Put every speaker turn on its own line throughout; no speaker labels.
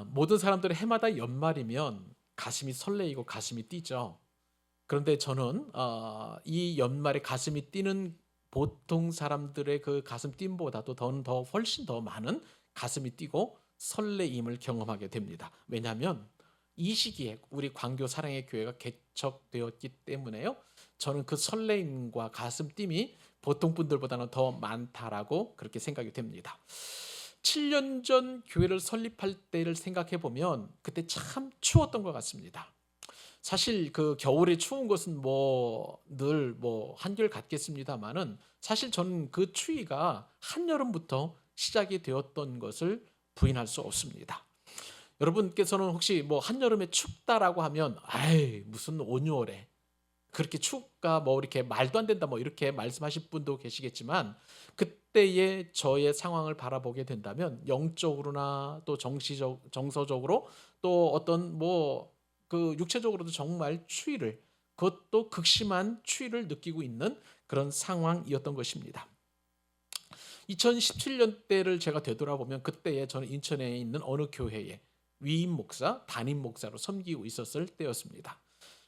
모든 사람들은 해마다 연말이면 가슴이 설레이고 가슴이 뛰죠. 그런데 저는 이 연말에 가슴이 뛰는 보통 사람들의 그 가슴 뛴보다도 더 훨씬 더 많은 가슴이 뛰고 설레임을 경험하게 됩니다. 왜냐하면 이 시기에 우리 광교 사랑의 교회가 개척되었기 때문에요. 저는 그 설레임과 가슴 뛴이 보통 분들보다는 더 많다라고 그렇게 생각이 됩니다. 7년 전 교회를 설립할 때를 생각해 보면 그때 참 추웠던 것 같습니다. 사실 그 겨울에 추운 것은 뭐 늘 뭐 한결 같겠습니다마는 사실 저는 그 추위가 한여름부터 시작이 되었던 것을 부인할 수 없습니다. 여러분께서는 혹시 뭐 한여름에 춥다라고 하면 아이 무슨 온유월에 그렇게 춥가 뭐 이렇게 말도 안 된다 뭐 이렇게 말씀하실 분도 계시겠지만 그때의 저의 상황을 바라보게 된다면 영적으로나 또 정서적으로 또 어떤 뭐 그 육체적으로도 정말 추위를 그것도 극심한 추위를 느끼고 있는 그런 상황이었던 것입니다. 2017년대를 제가 되돌아보면 그때에 저는 인천에 있는 어느 교회에 위임 목사, 담임 목사로 섬기고 있었을 때였습니다.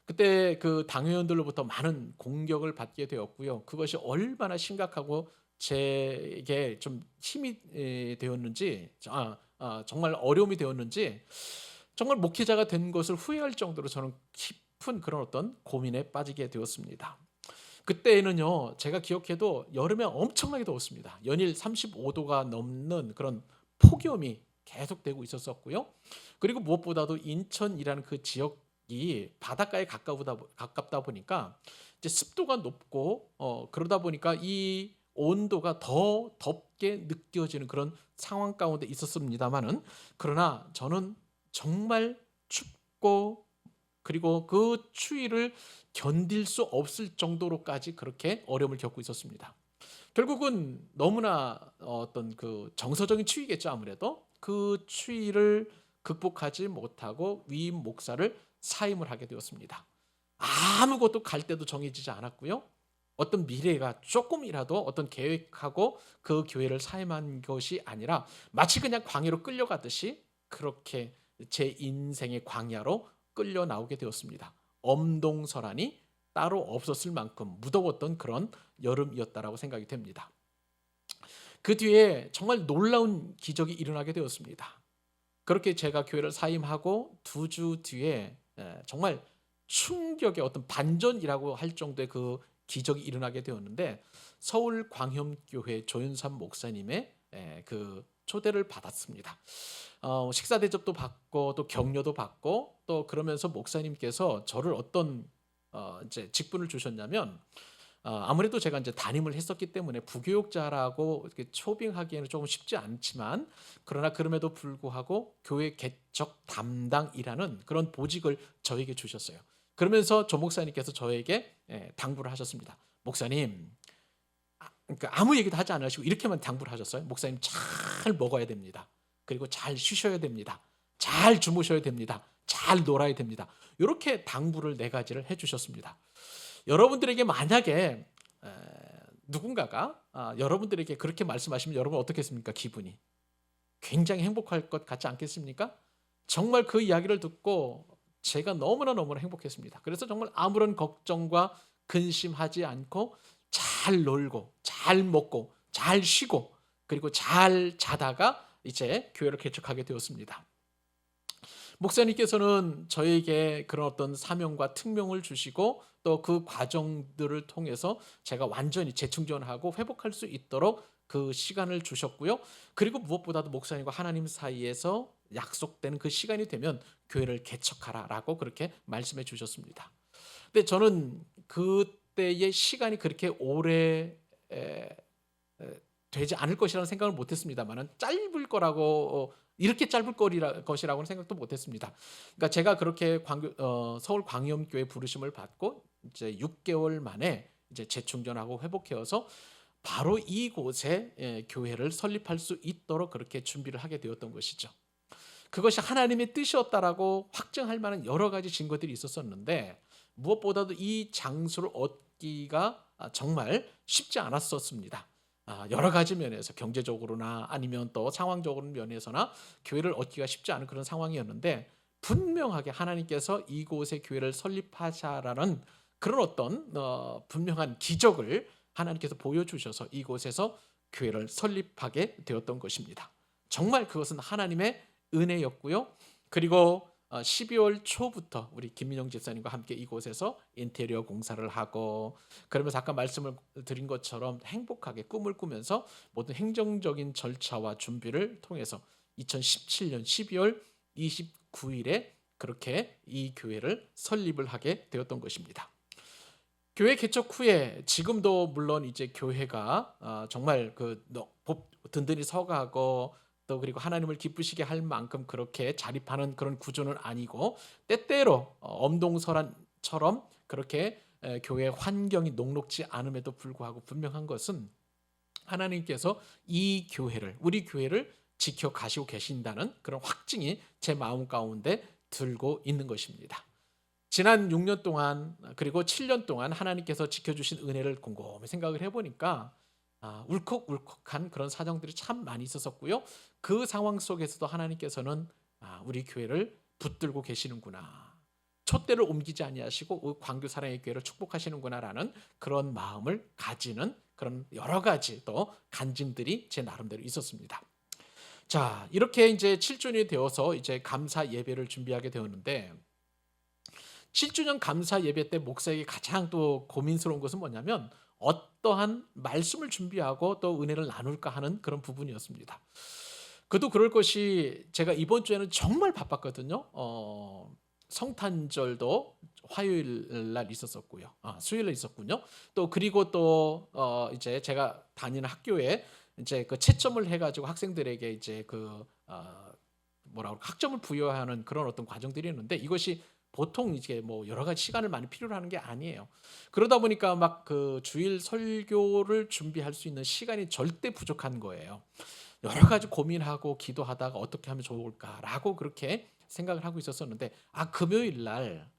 그때 그 당회원들로부터 많은 공격을 받게 되었고요. 그것이 얼마나 심각하고 제게 좀 힘이 되었는지, 정말 어려움이 되었는지, 정말 목회자가 된 것을 후회할 정도로 저는 깊은 그런 어떤 고민에 빠지게 되었습니다. 그때에는요, 제가 기억해도 여름에 엄청나게 더웠습니다. 연일 35도가 넘는 그런 폭염이 계속되고 있었었고요. 그리고 무엇보다도 인천이라는 그 지역이 바닷가에 가깝다 보니까 이제 습도가 높고 그러다 보니까 이 온도가 더 덥게 느껴지는 그런 상황 가운데 있었습니다만은 그러나 저는 정말 춥고 그리고 그 추위를 견딜 수 없을 정도로까지 그렇게 어려움을 겪고 있었습니다. 결국은 너무나 어떤 그 정서적인 추위겠죠, 아무래도. 그 추위를 극복하지 못하고 위임 목사를 사임을 하게 되었습니다. 아무것도 갈 데도 정해지지 않았고요. 어떤 미래가 조금이라도 어떤 계획하고 그 교회를 사임한 것이 아니라 마치 그냥 광야로 끌려가듯이 그렇게 제 인생의 광야로 끌려 나오게 되었습니다. 엄동설한이 따로 없었을 만큼 무더웠던 그런 여름이었다라고 생각이 됩니다. 그 뒤에 정말 놀라운 기적이 일어나게 되었습니다. 그렇게 제가 교회를 사임하고 두 주 뒤에 정말 충격의 어떤 반전이라고 할 정도의 그 기적이 일어나게 되었는데 서울 광염교회 조윤삼 목사님의 그 초대를 받았습니다. 식사 대접도 받고 또 격려도 받고 또 그러면서 목사님께서 저를 어떤 이제 직분을 주셨냐면 아무래도 제가 이제 담임을 했었기 때문에 부교육자라고 이렇게 초빙하기에는 조금 쉽지 않지만 그러나 그럼에도 불구하고 교회 개척 담당이라는 그런 보직을 저에게 주셨어요. 그러면서 조 목사님께서 저에게 당부를 하셨습니다. 목사님, 그러니까 아무 얘기도 하지 않으시고 이렇게만 당부를 하셨어요. 목사님 잘 먹어야 됩니다. 그리고 잘 쉬셔야 됩니다. 잘 주무셔야 됩니다. 잘 놀아야 됩니다. 이렇게 당부를 네 가지를 해주셨습니다. 여러분들에게 만약에 누군가가 여러분들에게 그렇게 말씀하시면 여러분 어떻겠습니까? 기분이 굉장히 행복할 것 같지 않겠습니까? 정말 그 이야기를 듣고 제가 너무나 행복했습니다. 그래서 정말 아무런 걱정과 근심하지 않고 잘 놀고 잘 먹고 잘 쉬고 그리고 잘 자다가 이제 교회를 개척하게 되었습니다. 목사님께서는 저에게 그런 어떤 사명과 특명을 주시고 또 그 과정들을 통해서 제가 완전히 재충전하고 회복할 수 있도록 그 시간을 주셨고요. 그리고 무엇보다도 목사님과 하나님 사이에서 약속된 그 시간이 되면 교회를 개척하라라고 그렇게 말씀해 주셨습니다. 근데 저는 그때의 시간이 그렇게 오래 에, 되지 않을 것이라는 생각을 못했습니다만은 짧을 거라고 이렇게 짧을 것이라고는 생각도 못했습니다. 그러니까 제가 그렇게 서울 광염교회 부르심을 받고 이제 6개월 만에 이제 재충전하고 회복해서 바로 이곳에 교회를 설립할 수 있도록 그렇게 준비를 하게 되었던 것이죠. 그것이 하나님의 뜻이었다라고 확증할 만한 여러 가지 증거들이 있었었는데 무엇보다도 이 장소를 얻기가 정말 쉽지 않았었습니다. 여러 가지 면에서 경제적으로나 아니면 또 상황적으로 면에서나 교회를 얻기가 쉽지 않은 그런 상황이었는데 분명하게 하나님께서 이곳에 교회를 설립하자라는 그런 어떤 분명한 기적을 하나님께서 보여주셔서 이곳에서 교회를 설립하게 되었던 것입니다. 정말 그것은 하나님의 은혜였고요. 그리고 12월 초부터 우리 김민영 집사님과 함께 이곳에서 인테리어 공사를 하고 그러면서 아까 말씀을 드린 것처럼 행복하게 꿈을 꾸면서 모든 행정적인 절차와 준비를 통해서 2017년 12월 29일에 그렇게 이 교회를 설립을 하게 되었던 것입니다. 교회 개척 후에 지금도 물론 이제 교회가 정말 든든히 서가고 또 그리고 하나님을 기쁘시게 할 만큼 그렇게 자립하는 그런 구조는 아니고 때때로 엄동설한처럼 그렇게 교회 환경이 녹록지 않음에도 불구하고 분명한 것은 하나님께서 이 교회를 우리 교회를 지켜 가시고 계신다는 그런 확증이 제 마음 가운데 들고 있는 것입니다. 지난 6년 동안 그리고 7년 동안 하나님께서 지켜주신 은혜를 곰곰이 생각을 해보니까 울컥울컥한 그런 사정들이 참 많이 있었고요. 그 상황 속에서도 하나님께서는 우리 교회를 붙들고 계시는구나. 촛대를 옮기지 아니하시고 광교 사랑의 교회를 축복하시는구나라는 그런 마음을 가지는 그런 여러 가지 또 간증들이 제 나름대로 있었습니다. 자, 이렇게 이제 7주년이 되어서 이제 감사 예배를 준비하게 되었는데 7주년 감사 예배 때 목사에게 가장 또 고민스러운 것은 뭐냐면 어떠한 말씀을 준비하고 또 은혜를 나눌까 하는 그런 부분이었습니다. 그도 그럴 것이 제가 이번 주에는 정말 바빴거든요. 성탄절도 화요일 날 있었었고요. 수요일 날 있었군요. 또 그리고 또 이제 제가 다니는 학교에 이제 그 채점을 해가지고 학생들에게 이제 학점을 부여하는 그런 어떤 과정들이 있는데 이것이 보통 이제 뭐 여러 가지 시간을 많이 필요로 하는 게 아니에요. 그러다 보니까 막 그 주일 설교를 준비할 수 있는 시간이 절대 부족한 거예요. 여러 가지 고민하고 기도하다가 어떻게 하면 좋을까라고 그렇게 생각을 하고 있었었는데 금요일 날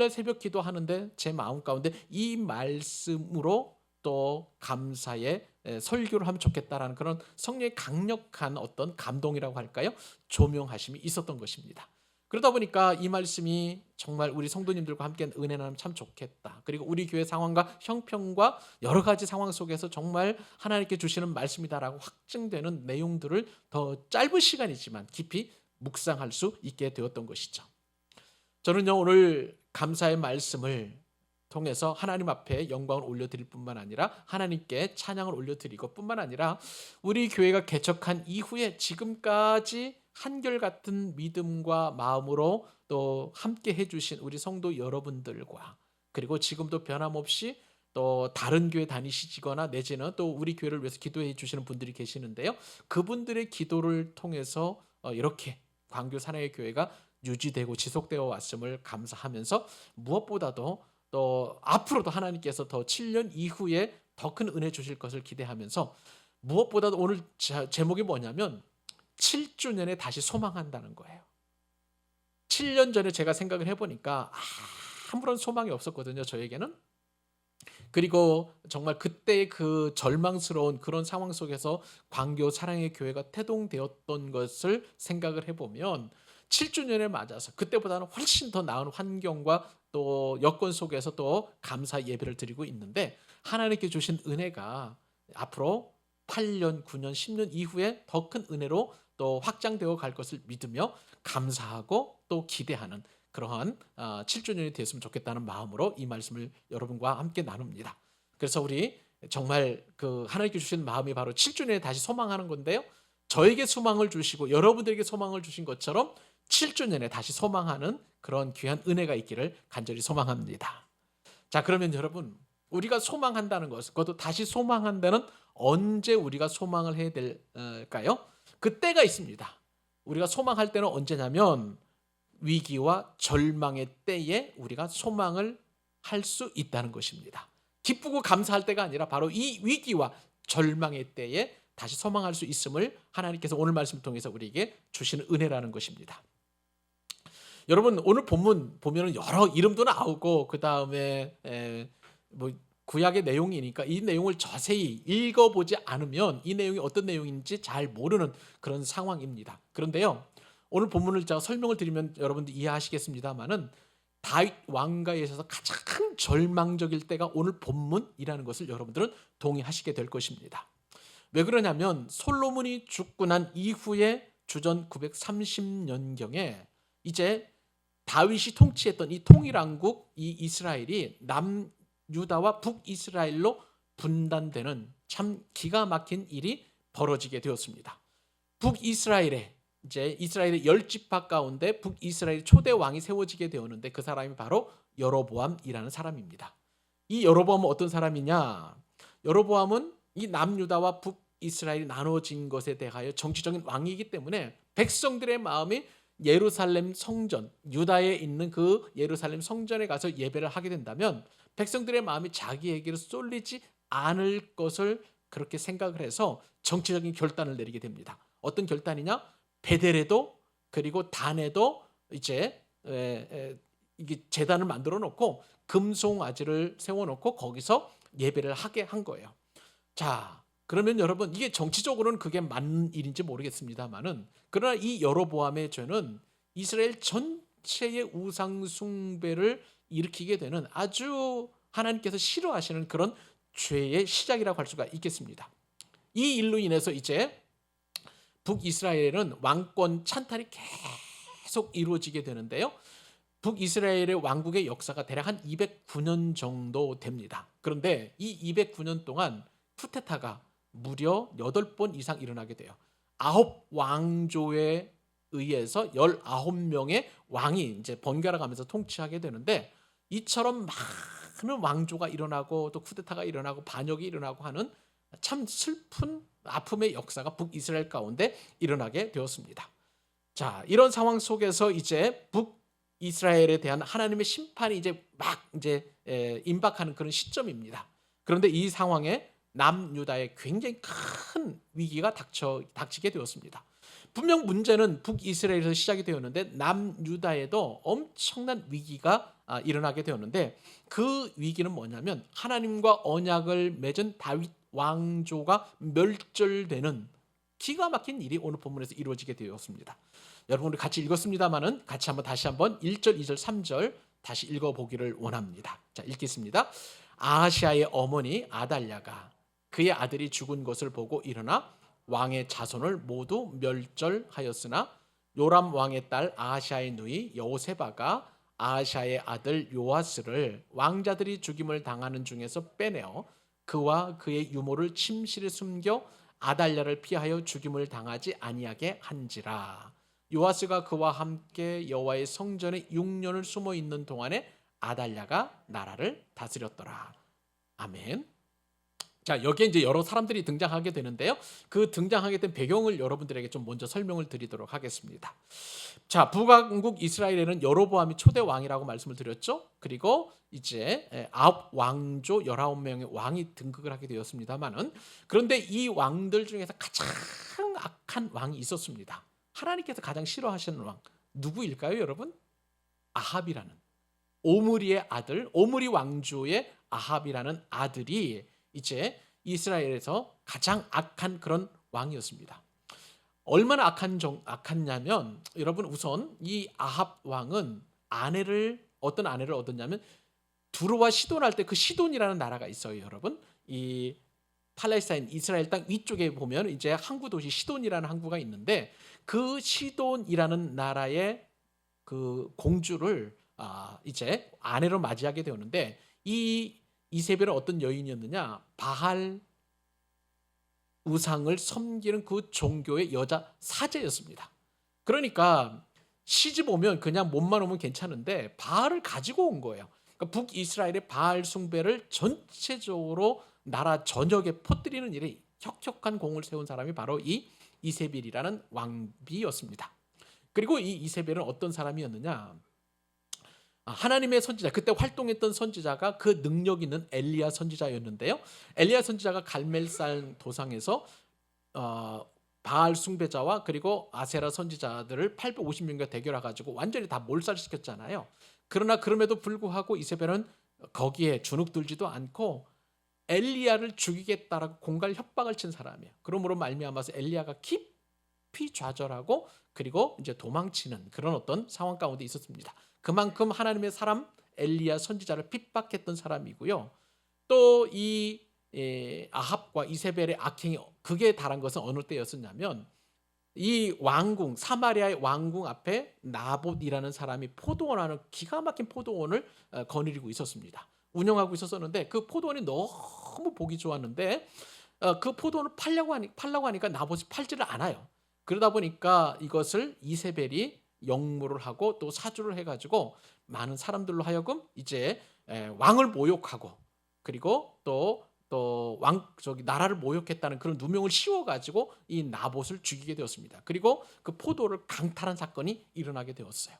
새벽 기도하는데 제 마음 가운데 이 말씀으로 또 감사의 설교를 하면 좋겠다라는 그런 성령의 강력한 어떤 감동이라고 할까요? 조명하심이 있었던 것입니다. 그러다 보니까 이 말씀이 정말 우리 성도님들과 함께 은혜 나누면 참 좋겠다. 그리고 우리 교회 상황과 형편과 여러 가지 상황 속에서 정말 하나님께 주시는 말씀이다라고 확증되는 내용들을 더 짧은 시간이지만 깊이 묵상할 수 있게 되었던 것이죠. 저는요 오늘 감사의 말씀을 통해서 하나님 앞에 영광을 올려드릴 뿐만 아니라 하나님께 찬양을 올려드리고 뿐만 아니라 우리 교회가 개척한 이후에 지금까지 한결같은 믿음과 마음으로 또 함께 해주신 우리 성도 여러분들과 그리고 지금도 변함없이 또 다른 교회 다니시거나 내지는 또 우리 교회를 위해서 기도해 주시는 분들이 계시는데요. 그분들의 기도를 통해서 이렇게 광교 사랑의 교회가 유지되고 지속되어 왔음을 감사하면서 무엇보다도 또 앞으로도 하나님께서 더 7년 이후에 더 큰 은혜 주실 것을 기대하면서 무엇보다도 오늘 제목이 뭐냐면 7주년에 다시 소망한다는 거예요. 7년 전에 제가 생각을 해보니까 아무런 소망이 없었거든요. 저에게는. 그리고 정말 그때의 그 절망스러운 그런 상황 속에서 광교 사랑의 교회가 태동되었던 것을 생각을 해보면 7주년에 맞아서 그때보다는 훨씬 더 나은 환경과 또 여건 속에서 또 감사 예배를 드리고 있는데 하나님께 주신 은혜가 앞으로 8년, 9년, 10년 이후에 더 큰 은혜로 또 확장되어 갈 것을 믿으며 감사하고 또 기대하는 그러한 7주년이 됐으면 좋겠다는 마음으로 이 말씀을 여러분과 함께 나눕니다. 그래서 우리 정말 그 하나님께 주신 마음이 바로 7주년에 다시 소망하는 건데요. 저에게 소망을 주시고 여러분들에게 소망을 주신 것처럼 7주년에 다시 소망하는 그런 귀한 은혜가 있기를 간절히 소망합니다. 자, 그러면 여러분 우리가 소망한다는 것, 그것도 다시 소망한다는 언제 우리가 소망을 해야 될까요? 그때가 있습니다. 우리가 소망할 때는 언제냐면 위기와 절망의 때에 우리가 소망을 할 수 있다는 것입니다. 기쁘고 감사할 때가 아니라 바로 이 위기와 절망의 때에 다시 소망할 수 있음을 하나님께서 오늘 말씀을 통해서 우리에게 주시는 은혜라는 것입니다. 여러분 오늘 본문 보면은 여러 이름도 나오고 그 다음에 구약의 내용이니까 이 내용을 자세히 읽어보지 않으면 이 내용이 어떤 내용인지 잘 모르는 그런 상황입니다. 그런데요, 오늘 본문을 제가 설명을 드리면 여러분들 이해하시겠습니다만은 다윗 왕가에 있어서 가장 절망적일 때가 오늘 본문이라는 것을 여러분들은 동의하시게 될 것입니다. 왜 그러냐면 솔로몬이 죽고 난 이후에 주전 930년경에 이제 다윗이 통치했던 이 통일왕국 이 이스라엘이 남유다와 북이스라엘로 분단되는 참 기가 막힌 일이 벌어지게 되었습니다. 북이스라엘에 이제 이스라엘의 10지파 가운데 북이스라엘 초대 왕이 세워지게 되었는데 그 사람이 바로 여로보암이라는 사람입니다. 이 여로보암은 어떤 사람이냐? 여로보암은 이 남유다와 북이스라엘이 나눠진 것에 대하여 정치적인 왕이기 때문에 백성들의 마음이 예루살렘 성전, 유다에 있는 그 예루살렘 성전에 가서 예배를 하게 된다면 백성들의 마음이 자기에게로 쏠리지 않을 것을 그렇게 생각을 해서 정치적인 결단을 내리게 됩니다. 어떤 결단이냐? 베델에도 그리고 단에도 이제 이게 제단을 만들어 놓고 금송아지를 세워 놓고 거기서 예배를 하게 한 거예요. 자, 그러면 여러분 이게 정치적으로는 그게 맞는 일인지 모르겠습니다만은 그러나 이 여로보암의 죄는 이스라엘 전체의 우상 숭배를 일으키게 되는 아주 하나님께서 싫어하시는 그런 죄의 시작이라고 할 수가 있겠습니다. 이 일로 인해서 이제 북이스라엘은 왕권 찬탈이 계속 이루어지게 되는데요. 북이스라엘의 왕국의 역사가 대략 한 209년 정도 됩니다. 그런데 이 209년 동안 쿠데타가 무려 8번 이상 일어나게 돼요. 9왕조에 의해서 19명의 왕이 이제 번갈아 가면서 통치하게 되는데 이처럼 많은 왕조가 일어나고 또 쿠데타가 일어나고 반역이 일어나고 하는 참 슬픈 아픔의 역사가 북이스라엘 가운데 일어나게 되었습니다. 자, 이런 상황 속에서 이제 북이스라엘에 대한 하나님의 심판이 이제 막 이제 임박하는 그런 시점입니다. 그런데 이 상황에 남유다에 굉장히 큰 위기가 닥치게 되었습니다. 분명 문제는 북이스라엘에서 시작이 되었는데 남유다에도 엄청난 위기가 일어나게 되었는데 그 위기는 뭐냐면 하나님과 언약을 맺은 다윗 왕조가 멸절되는 기가 막힌 일이 오늘 본문에서 이루어지게 되었습니다. 여러분 우리 같이 읽었습니다만은 같이 다시 한번 1절, 2절, 3절 다시 읽어보기를 원합니다. 자, 읽겠습니다. 아하시아의 어머니 아달랴가 그의 아들이 죽은 것을 보고 일어나 왕의 자손을 모두 멸절하였으나 요람 왕의 딸 아하시아의 누이 여호세바가 아하시아의 아들 요아스를 왕자들이 죽임을 당하는 중에서 빼내어 그와 그의 유모를 침실에 숨겨 아달랴를 피하여 죽임을 당하지 아니하게 한지라. 요아스가 그와 함께 여호와의 성전에 6년을 숨어 있는 동안에 아달랴가 나라를 다스렸더라. 아멘. 자, 여기에 이제 여러 사람들이 등장하게 되는데요. 그 등장하게 된 배경을 여러분들에게 좀 먼저 설명을 드리도록 하겠습니다. 자, 북왕국 이스라엘에는 여로보암이 초대 왕이라고 말씀을 드렸죠. 그리고 이제 9왕조 19명의 왕이 등극을 하게 되었습니다만은 그런데 이 왕들 중에서 가장 악한 왕이 있었습니다. 하나님께서 가장 싫어하시는 왕 누구일까요, 여러분? 아합이라는 오므리의 아들, 오므리 왕조의 아합이라는 아들이 이제 이스라엘에서 가장 악한 그런 왕이었습니다. 얼마나 악했냐면 여러분 우선 이 아합 왕은 어떤 아내를 얻었냐면 두로와 시돈 할 때 그 시돈이라는 나라가 있어요, 여러분. 이 팔레스타인 이스라엘 땅 위쪽에 보면 이제 항구 도시 시돈이라는 항구가 있는데 그 시돈이라는 나라의 그 공주를 이제 아내로 맞이하게 되었는데 이 이세벨은 어떤 여인이었느냐? 바알 우상을 섬기는 그 종교의 여자 사제였습니다. 그러니까 시집 오면 그냥 몸만 오면 괜찮은데 바알을 가지고 온 거예요. 그러니까 북이스라엘의 바알 숭배를 전체적으로 나라 전역에 퍼뜨리는 일에 혁혁한 공을 세운 사람이 바로 이 이세벨이라는 왕비였습니다. 그리고 이 이세벨은 어떤 사람이었느냐? 하나님의 선지자, 그때 활동했던 선지자가 그 능력 있는 엘리야 선지자였는데요. 엘리야 선지자가 갈멜산 도상에서 바알 숭배자와 그리고 아세라 선지자들을 850명과 대결해가지고 완전히 다 몰살시켰잖아요. 그러나 그럼에도 불구하고 이세벨은 거기에 주눅들지도 않고 엘리야를 죽이겠다라고 공갈 협박을 친 사람이에요. 그러므로 말미암아서 엘리야가 깊이 좌절하고 그리고 이제 도망치는 그런 어떤 상황 가운데 있었습니다. 그만큼 하나님의 사람 엘리야 선지자를 핍박했던 사람이고요. 또 이 아합과 이세벨의 악행이 극에 달한 것은 어느 때였었냐면 이 왕궁 사마리아의 왕궁 앞에 나봇이라는 사람이 포도원하는 기가 막힌 포도원을 거느리고 있었습니다. 운영하고 있었는데 그 포도원이 너무 보기 좋았는데 그 포도원을 팔라고 하니까 나봇이 팔지를 않아요. 그러다 보니까 이것을 이세벨이 역무를 하고 또 사주를 해가지고 많은 사람들로 하여금 이제 왕을 모욕하고 그리고 또 나라를 모욕했다는 그런 누명을 씌워가지고 이 나봇을 죽이게 되었습니다. 그리고 그 포도를 강탈한 사건이 일어나게 되었어요.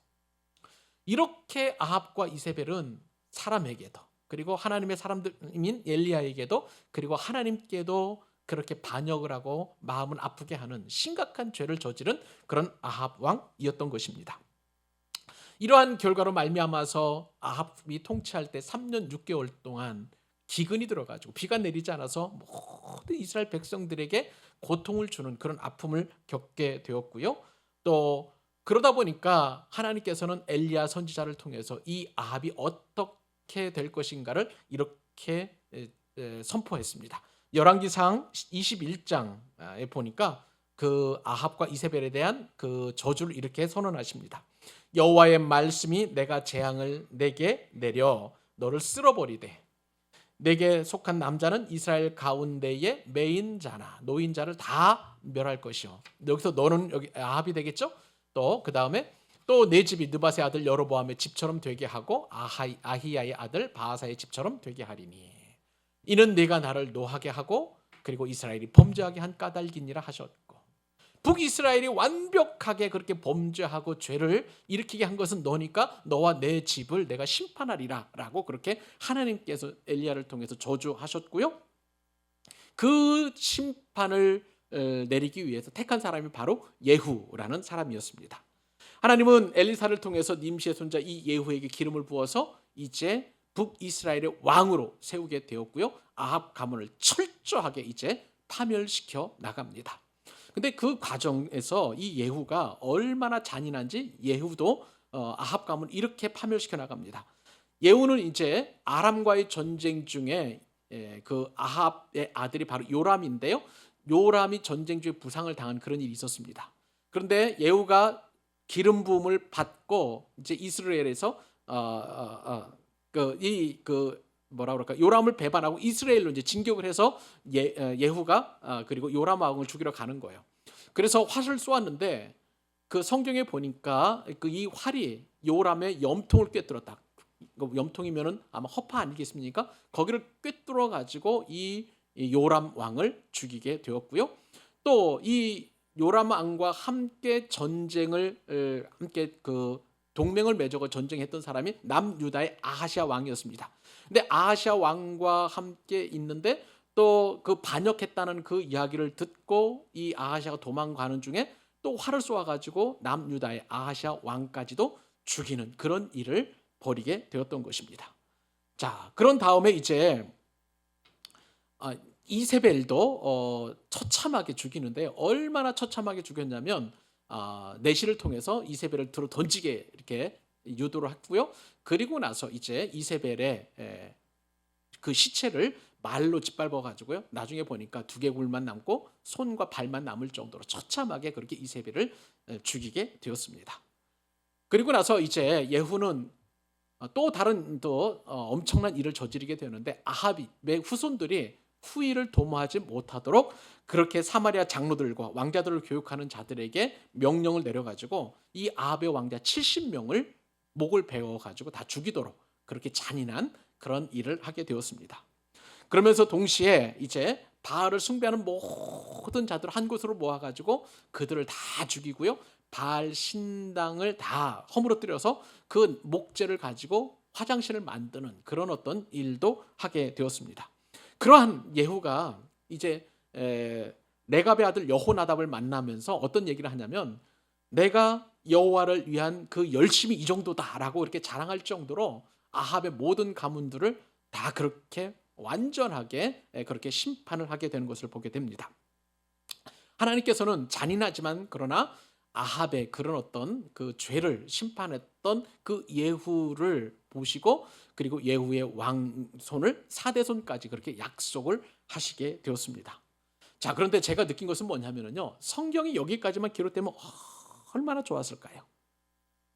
이렇게 아합과 이세벨은 사람에게도 그리고 하나님의 사람들인 엘리야에게도 그리고 하나님께도 그렇게 반역을 하고 마음을 아프게 하는 심각한 죄를 저지른 그런 아합 왕이었던 것입니다. 이러한 결과로 말미암아서 아합이 통치할 때 3년 6개월 동안 기근이 들어가지고 비가 내리지 않아서 모든 이스라엘 백성들에게 고통을 주는 그런 아픔을 겪게 되었고요. 또 그러다 보니까 하나님께서는 엘리야 선지자를 통해서 이 아합이 어떻게 될 것인가를 이렇게 선포했습니다. 열왕기상 21장에 보니까 그 아합과 이세벨에 대한 그 저주를 이렇게 선언하십니다. 여호와의 말씀이 내가 재앙을 내게 내려 너를 쓸어버리되 내게 속한 남자는 이스라엘 가운데의 매인자나 노인자를 다 멸할 것이요. 여기서 너는 여기 아합이 되겠죠? 또 그 다음에 또 내 집이 느밧의 아들 여로보암의 집처럼 되게 하고 아히야의 아들 바하사의 집처럼 되게 하리니 이는 네가 나를 노하게 하고 그리고 이스라엘이 범죄하게 한 까닭이니라 하셨고 북이스라엘이 완벽하게 그렇게 범죄하고 죄를 일으키게 한 것은 너니까 너와 내 집을 내가 심판하리라 라고 그렇게 하나님께서 엘리야를 통해서 저주하셨고요. 그 심판을 내리기 위해서 택한 사람이 바로 예후라는 사람이었습니다. 하나님은 엘리사를 통해서 님시의 손자 이 예후에게 기름을 부어서 이제 북이스라엘의 왕으로 세우게 되었고요. 아합 가문을 철저하게 이제 파멸시켜 나갑니다. 근데 그 과정에서 이 예후가 얼마나 잔인한지 예후도 아합 가문을 이렇게 파멸시켜 나갑니다. 예후는 이제 아람과의 전쟁 중에 그 아합의 아들이 바로 요람인데요. 요람이 전쟁 중에 부상을 당한 그런 일이 있었습니다. 그런데 예후가 기름 부음을 받고 이제 이스라엘에서 요람을 배반하고 이스라엘로 이제 진격을 해서 예후가 그리고 요람 왕을 죽이러 가는 거예요. 그래서 활을 쏘았는데 그 성경에 보니까 그 이 활이 요람의 염통을 꿰뚫었다. 염통이면은 아마 허파 아니겠습니까? 거기를 꿰뚫어 가지고 이 요람 왕을 죽이게 되었고요. 또 이 요람 왕과 함께 전쟁을 함께 그 동맹을 맺어 전쟁했던 사람이 남유다의 아하시아 왕이었습니다. 근데 아하시아 왕과 함께 있는데 또 그 반역했다는 그 이야기를 듣고 이 아하시아가 도망가는 중에 또 활을 쏘아가지고 남유다의 아하시아 왕까지도 죽이는 그런 일을 벌이게 되었던 것입니다. 자, 그런 다음에 이제 이세벨도 처참하게 죽이는데 얼마나 처참하게 죽였냐면 내시를 통해서 이세벨을 들어 던지게 이렇게 유도를 했고요. 그리고 나서 이제 이세벨의 그 시체를 말로 짓밟아 가지고요. 나중에 보니까 두개골만 남고 손과 발만 남을 정도로 처참하게 그렇게 이세벨을 죽이게 되었습니다. 그리고 나서 이제 예후는 또 다른 엄청난 일을 저지르게 되는데 아합의 후손들이 후일을 도모하지 못하도록 그렇게 사마리아 장로들과 왕자들을 교육하는 자들에게 명령을 내려가지고 이 아합의 왕자 70명을 목을 베어가지고 다 죽이도록 그렇게 잔인한 그런 일을 하게 되었습니다. 그러면서 동시에 이제 바알을 숭배하는 모든 자들을 한 곳으로 모아가지고 그들을 다 죽이고요. 바알 신당을 다 허물어뜨려서 그 목재를 가지고 화장실을 만드는 그런 어떤 일도 하게 되었습니다. 그러한 예후가 이제 레갑의 아들 여호나답을 만나면서 어떤 얘기를 하냐면 내가 여호와를 위한 그 열심이 이 정도다라고 이렇게 자랑할 정도로 아합의 모든 가문들을 다 그렇게 완전하게 그렇게 심판을 하게 되는 것을 보게 됩니다. 하나님께서는 잔인하지만 그러나 아합의 그런 어떤 그 죄를 심판했던 그 예후를 보시고 그리고 예후의 왕손을 4대손까지 그렇게 약속을 하시게 되었습니다. 자, 그런데 제가 느낀 것은 뭐냐면요. 성경이 여기까지만 기록되면 얼마나 좋았을까요?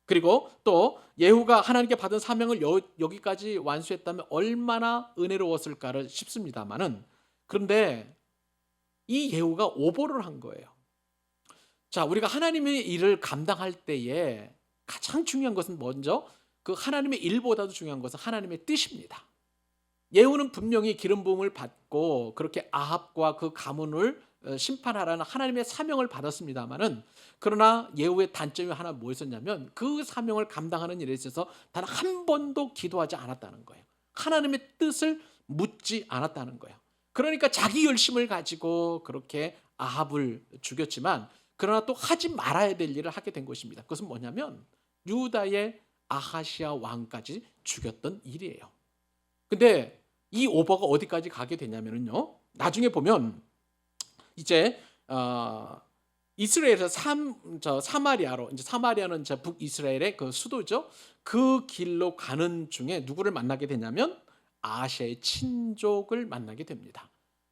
그리고 또 예후가 하나님께 받은 사명을 여기까지 완수했다면 얼마나 은혜로웠을까를 싶습니다만은, 그런데 이 예후가 오보를 한 거예요. 자, 우리가 하나님의 일을 감당할 때에 가장 중요한 것은 먼저 그 하나님의 일보다도 중요한 것은 하나님의 뜻입니다. 예후는 분명히 기름 부음을 받고 그렇게 아합과 그 가문을 심판하라는 하나님의 사명을 받았습니다마는, 그러나 예후의 단점이 하나 뭐였었냐면 그 사명을 감당하는 일에 있어서 단 한 번도 기도하지 않았다는 거예요. 하나님의 뜻을 묻지 않았다는 거예요. 그러니까 자기 열심을 가지고 그렇게 아합을 죽였지만, 그러나 또 하지 말아야 될 일을 하게 된 것입니다. 그것은 뭐냐면 유다의 아하시아 왕까지 죽였던 일이에요. 근데 이 오버가 어디까지 가게 되냐면요. 나중에 보면 이제 이스라엘에서 사마리아로, 이제 사마리아는 북이스라엘의 그 수도죠. 그 길로 가는 중에 누구를 만나게 되냐면 아하시아의 친족을 만나게 됩니다.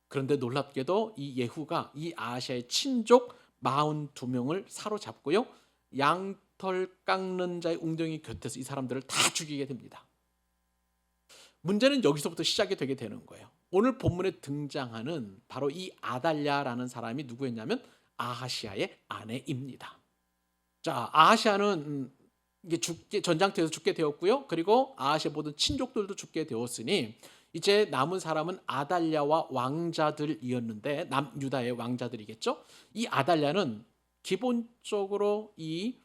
그런데 놀랍게도 이 예후가 이 아하시아의 친족 42명을 사로잡고요. 양털 깎는 자의 웅덩이 곁에서 이 사람들을 다 죽이게 됩니다. 문제는 여기서부터 시작이 되게 되는 거예요. 오늘 본문에 등장하는 바로 이 아달랴라는 사람이 누구였냐면 아하시아의 아내입니다. 자, 아하시아는 이게 전장터에서 죽게 되었고요. 그리고 아하시아 모든 친족들도 죽게 되었으니 이제 남은 사람은 아달랴와 왕자들이었는데, 남유다의 왕자들이겠죠. 이 아달랴는 기본적으로 이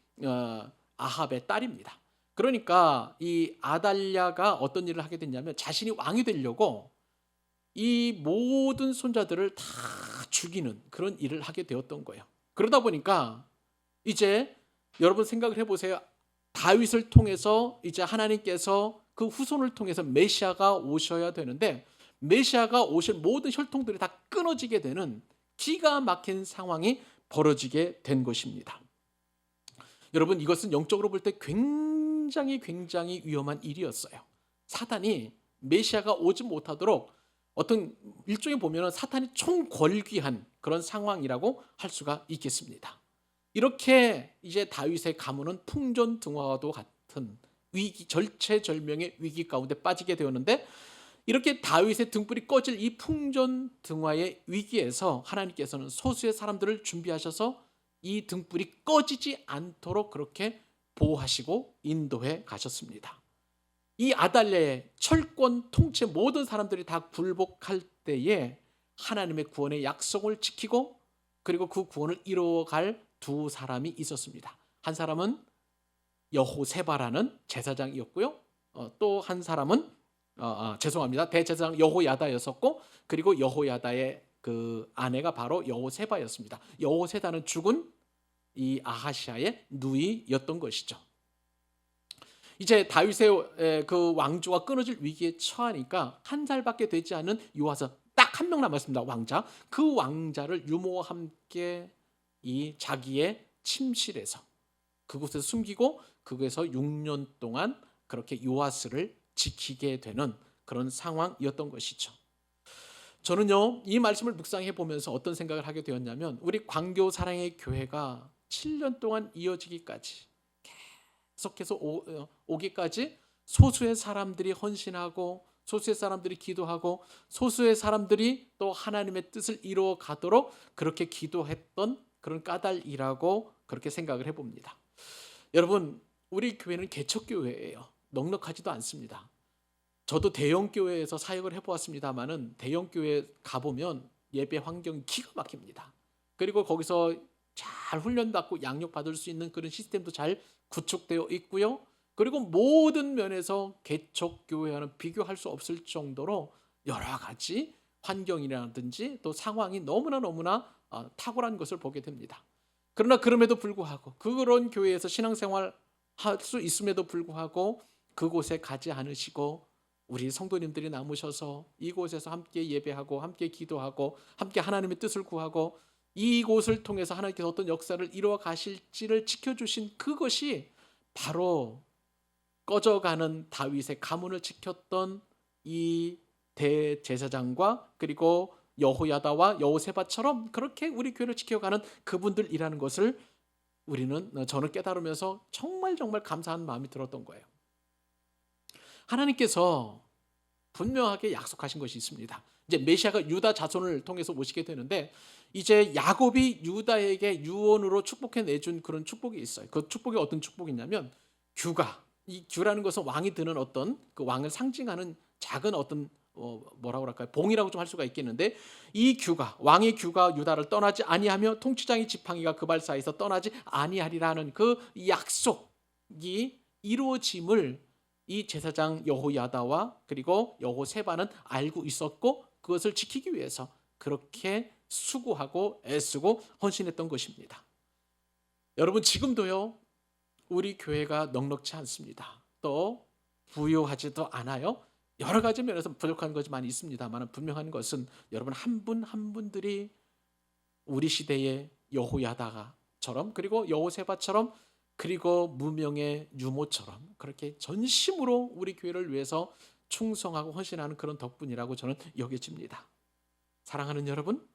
아합의 딸입니다. 그러니까 이 아달랴가 어떤 일을 하게 됐냐면 자신이 왕이 되려고 이 모든 손자들을 다 죽이는 그런 일을 하게 되었던 거예요. 그러다 보니까 이제 여러분 생각을 해보세요. 다윗을 통해서 이제 하나님께서 그 후손을 통해서 메시아가 오셔야 되는데, 메시아가 오실 모든 혈통들이 다 끊어지게 되는 기가 막힌 상황이 벌어지게 된 것입니다. 여러분, 이것은 영적으로 볼 때 굉장히 위험한 일이었어요. 사탄이 메시아가 오지 못하도록 어떤 일종의 보면 사탄이 총궐귀한 그런 상황이라고 할 수가 있겠습니다. 이렇게 이제 다윗의 가문은 풍전등화와도 같은 위기, 절체절명의 위기 가운데 빠지게 되었는데, 이렇게 다윗의 등불이 꺼질 이 풍전등화의 위기에서 하나님께서는 소수의 사람들을 준비하셔서 이 등불이 꺼지지 않도록 그렇게 보호하시고 인도해 가셨습니다. 이 아달랴의 철권 통치 모든 사람들이 다 굴복할 때에 하나님의 구원의 약속을 지키고 그리고 그 구원을 이루어갈 두 사람이 있었습니다. 한 사람은 여호세바라는 제사장이었고요. 또 한 사람은 대제사장 여호야다였었고, 그리고 여호야다의 그 아내가 바로 여호세바였습니다. 여호세바는 죽은 이 아하시아의 누이였던 것이죠. 이제 다윗의 그 왕조가 끊어질 위기에 처하니까 한 살밖에 되지 않은 요아스, 딱 한 명 남았습니다. 왕자. 그 왕자를 유모와 함께 이 자기의 침실에서 그곳에서 숨기고 그곳에서 6년 동안 그렇게 요아스를 지키게 되는 그런 상황이었던 것이죠. 저는요, 이 말씀을 묵상해 보면서 어떤 생각을 하게 되었냐면, 우리 광교 사랑의 교회가 7년 동안 이어지기까지 계속해서 오기까지 소수의 사람들이 헌신하고 소수의 사람들이 기도하고 소수의 사람들이 또 하나님의 뜻을 이루어 가도록 그렇게 기도했던 그런 까닭이라고 그렇게 생각을 해봅니다. 여러분, 우리 교회는 개척교회예요. 넉넉하지도 않습니다. 저도 대형교회에서 사역을 해보았습니다마는 대형교회 가보면 예배 환경이 기가 막힙니다. 그리고 거기서 잘 훈련받고 양육받을 수 있는 그런 시스템도 잘 구축되어 있고요. 그리고 모든 면에서 개척교회와는 비교할 수 없을 정도로 여러 가지 환경이라든지 또 상황이 너무나 탁월한 것을 보게 됩니다. 그러나 그럼에도 불구하고 그런 교회에서 신앙생활 할 수 있음에도 불구하고 그곳에 가지 않으시고 우리 성도님들이 남으셔서 이곳에서 함께 예배하고 함께 기도하고 함께 하나님의 뜻을 구하고 이곳을 통해서 하나님께서 어떤 역사를 이루어 가실지를 지켜주신 그것이 바로 꺼져가는 다윗의 가문을 지켰던 이 대제사장과 그리고 여호야다와 여호세바처럼 그렇게 우리 교회를 지켜가는 그분들이라는 것을 저는 깨달으면서 정말 감사한 마음이 들었던 거예요. 하나님께서 분명하게 약속하신 것이 있습니다. 이제 메시아가 유다 자손을 통해서 오시게 되는데 이제 야곱이 유다에게 유언으로 축복해 내준 그런 축복이 있어요. 그 축복이 어떤 축복이냐면 규가, 이 규라는 것은 왕이 드는 어떤 그 왕을 상징하는 작은 어떤 뭐라고 할까요? 봉이라고 좀 할 수가 있겠는데 이 규가, 왕의 규가 유다를 떠나지 아니하며 통치장의 지팡이가 그 발 사이에서 떠나지 아니하리라는 그 약속이 이루어짐을 이 제사장 여호야다와 그리고 여호세바는 알고 있었고 그것을 지키기 위해서 그렇게 수고하고 애쓰고 헌신했던 것입니다. 여러분, 지금도요 우리 교회가 넉넉지 않습니다. 또 부유하지도 않아요. 여러 가지 면에서 부족한 것이 많이 있습니다만 분명한 것은 여러분 한 분 한 분들이 우리 시대의 여호야다처럼 그리고 여호세바처럼 그리고 무명의 유모처럼 그렇게 전심으로 우리 교회를 위해서 충성하고 헌신하는 그런 덕분이라고 저는 여겨집니다. 사랑하는 여러분,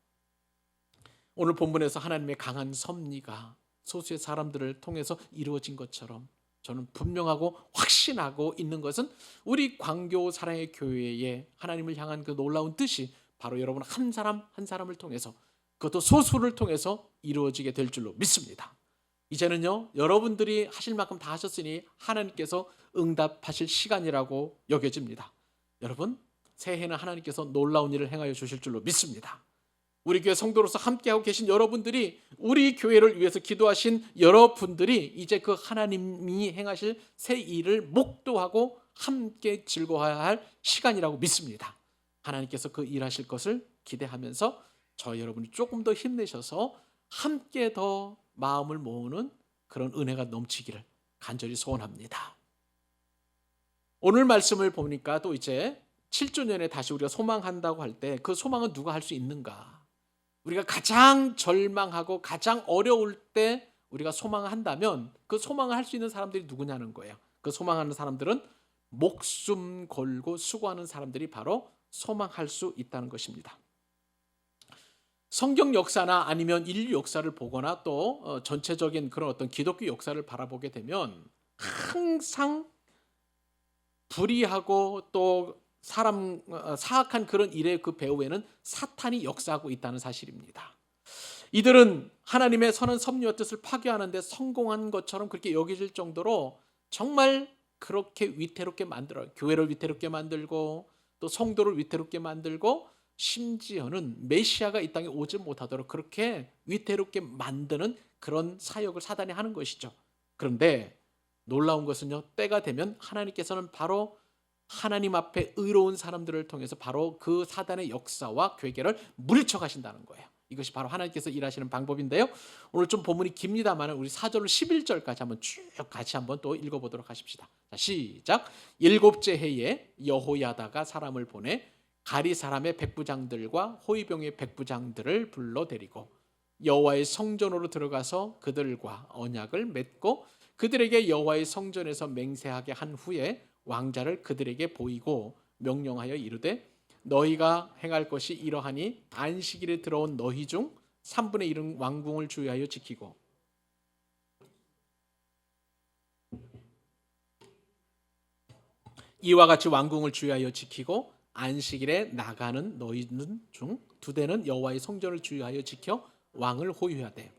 오늘 본문에서 하나님의 강한 섭리가 소수의 사람들을 통해서 이루어진 것처럼 저는 분명하고 확신하고 있는 것은 우리 광교 사랑의 교회에 하나님을 향한 그 놀라운 뜻이 바로 여러분 한 사람 한 사람을 통해서 그것도 소수를 통해서 이루어지게 될 줄로 믿습니다. 이제는요 여러분들이 하실 만큼 다 하셨으니 하나님께서 응답하실 시간이라고 여겨집니다. 여러분, 새해에는 하나님께서 놀라운 일을 행하여 주실 줄로 믿습니다. 우리 교회 성도로서 함께하고 계신 여러분들이 우리 교회를 위해서 기도하신 여러분들이 이제 그 하나님이 행하실 새 일을 목도하고 함께 즐거워해야 할 시간이라고 믿습니다. 하나님께서 그 일하실 것을 기대하면서 저 여러분이 조금 더 힘내셔서 함께 더 마음을 모으는 그런 은혜가 넘치기를 간절히 소원합니다. 오늘 말씀을 보니까 또 이제 7주년에 다시 우리가 소망한다고 할 때 그 소망은 누가 할 수 있는가? 우리가 가장 절망하고 가장 어려울 때 우리가 소망을 한다면 그 소망을 할 수 있는 사람들이 누구냐는 거예요. 그 소망하는 사람들은 목숨 걸고 수고하는 사람들이 바로 소망할 수 있다는 것입니다. 성경 역사나 아니면 인류 역사를 보거나 또 전체적인 그런 어떤 기독교 역사를 바라보게 되면 항상 불의하고 또 사악한 그런 일의 그 배후에는 사탄이 역사하고 있다는 사실입니다. 이들은 하나님의 선한 섭리와 뜻을 파괴하는 데 성공한 것처럼 그렇게 여겨질 정도로 정말 그렇게 위태롭게 만들어요. 교회를 위태롭게 만들고 또 성도를 위태롭게 만들고 심지어는 메시아가 이 땅에 오지 못하도록 그렇게 위태롭게 만드는 그런 사역을 사단이 하는 것이죠. 그런데 놀라운 것은요, 때가 되면 하나님께서는 바로 하나님 앞에 의로운 사람들을 통해서 바로 그 사단의 역사와 괴계를 물리쳐가신다는 거예요. 이것이 바로 하나님께서 일하시는 방법인데요. 오늘 좀 본문이 깁니다만 우리 4절로 11절까지 한번 쭉 같이 한번 또 읽어보도록 하십시다. 자, 시작. 7째 해에 여호야다가 사람을 보내 가리 사람의 백부장들과 호위병의 백부장들을 불러 데리고 여호와의 성전으로 들어가서 그들과 언약을 맺고 그들에게 여호와의 성전에서 맹세하게 한 후에 왕자를 그들에게 보이고 명령하여 이르되 너희가 행할 것이 이러하니 안식일에 들어온 너희 중 3분의 1은 왕궁을 주의하여 지키고 이와 같이 왕궁을 주의하여 지키고 안식일에 나가는 너희는 중 2대는 여호와의 성전을 주의하여 지켜 왕을 호위하되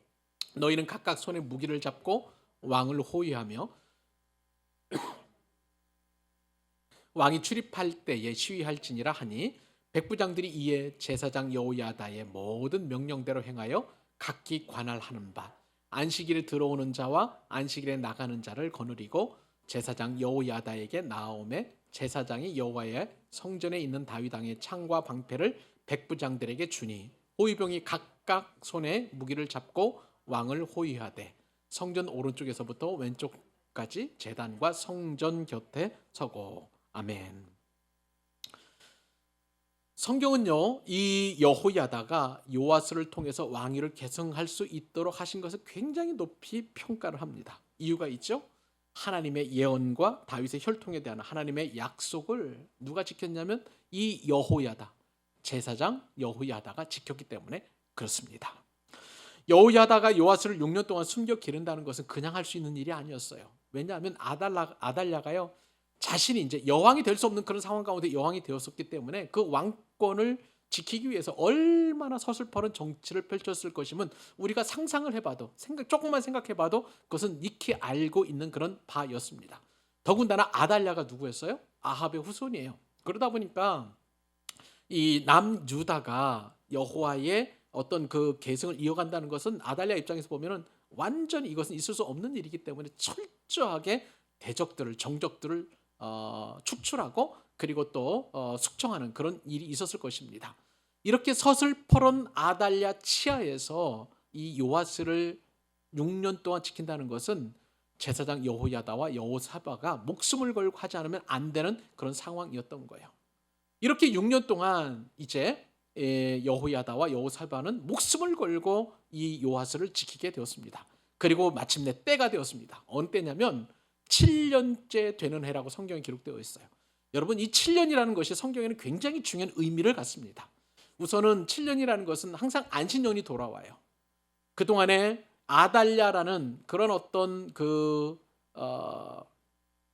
너희는 각각 손에 무기를 잡고 왕을 호위하며 왕이 출입할 때에 시위할지니라 하니 백부장들이 이에 제사장 여호야다의 모든 명령대로 행하여 각기 관할하는 바 안식일에 들어오는 자와 안식일에 나가는 자를 거느리고 제사장 여호야다에게 나아오매 제사장이 여호와의 성전에 있는 다윗 왕의 창과 방패를 백부장들에게 주니 호위병이 각각 손에 무기를 잡고 왕을 호위하되 성전 오른쪽에서부터 왼쪽까지 제단과 성전 곁에 서고 아멘. 성경은요, 이 여호야다가 요아스를 통해서 왕위를 계승할 수 있도록 하신 것을 굉장히 높이 평가를 합니다. 이유가 있죠. 하나님의 예언과 다윗의 혈통에 대한 하나님의 약속을 누가 지켰냐면 이 여호야다, 제사장 여호야다가 지켰기 때문에 그렇습니다. 여호야다가 요아스를 6년 동안 숨겨 기른다는 것은 그냥 할 수 있는 일이 아니었어요. 왜냐하면 아달랴가요, 자신이 이제 여왕이 될 수 없는 그런 상황 가운데 여왕이 되었었기 때문에 그 왕권을 지키기 위해서 얼마나 서슬퍼런 정치를 펼쳤을 것이면 우리가 상상을 해봐도, 조금만 생각해봐도 그것은 익히 알고 있는 그런 바였습니다. 더군다나 아달랴가 누구였어요? 아합의 후손이에요. 그러다 보니까 이 남유다가 여호와의 어떤 그 계승을 이어간다는 것은 아달랴 입장에서 보면은 완전히 이것은 있을 수 없는 일이기 때문에 철저하게 대적들을, 정적들을 축출하고 그리고 또 숙청하는 그런 일이 있었을 것입니다. 이렇게 서슬퍼런 아달랴 치하에서 이 요아스를 6년 동안 지킨다는 것은 제사장 여호야다와 여호사바가 목숨을 걸고 하지 않으면 안 되는 그런 상황이었던 거예요. 이렇게 6년 동안 이제 여호야다와 여호사바는 목숨을 걸고 이 요아스를 지키게 되었습니다. 그리고 마침내 때가 되었습니다. 어느 때냐면 7년째 되는 해라고 성경에 기록되어 있어요. 여러분, 이 7년이라는 것이 성경에는 굉장히 중요한 의미를 갖습니다. 우선은 7년이라는 것은 항상 안식년이 돌아와요. 그동안에 아달랴라는 그런 어떤 그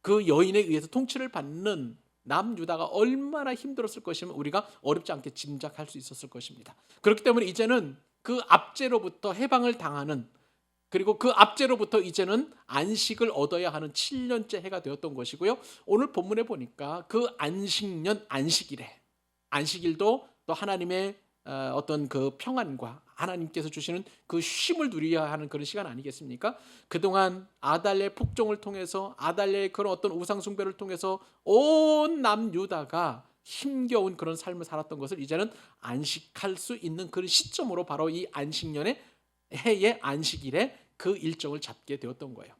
여인에 의해서 통치를 받는 남유다가 얼마나 힘들었을 것이면 우리가 어렵지 않게 짐작할 수 있었을 것입니다. 그렇기 때문에 이제는 그 압제로부터 해방을 당하는, 그리고 그 압제로부터 이제는 안식을 얻어야 하는 7년째 해가 되었던 것이고요. 오늘 본문에 보니까 그 안식년, 안식일도 또 하나님의 어떤 그 평안과 하나님께서 주시는 그 쉼을 누려야 하는 그런 시간 아니겠습니까? 그동안 아달랴의 폭정을 통해서, 아달랴의 그런 어떤 우상 숭배를 통해서 온 남유다가 힘겨운 그런 삶을 살았던 것을 이제는 안식할 수 있는 그런 시점으로 바로 이 안식년의 해의 안식일에 그 일정을 잡게 되었던 거예요.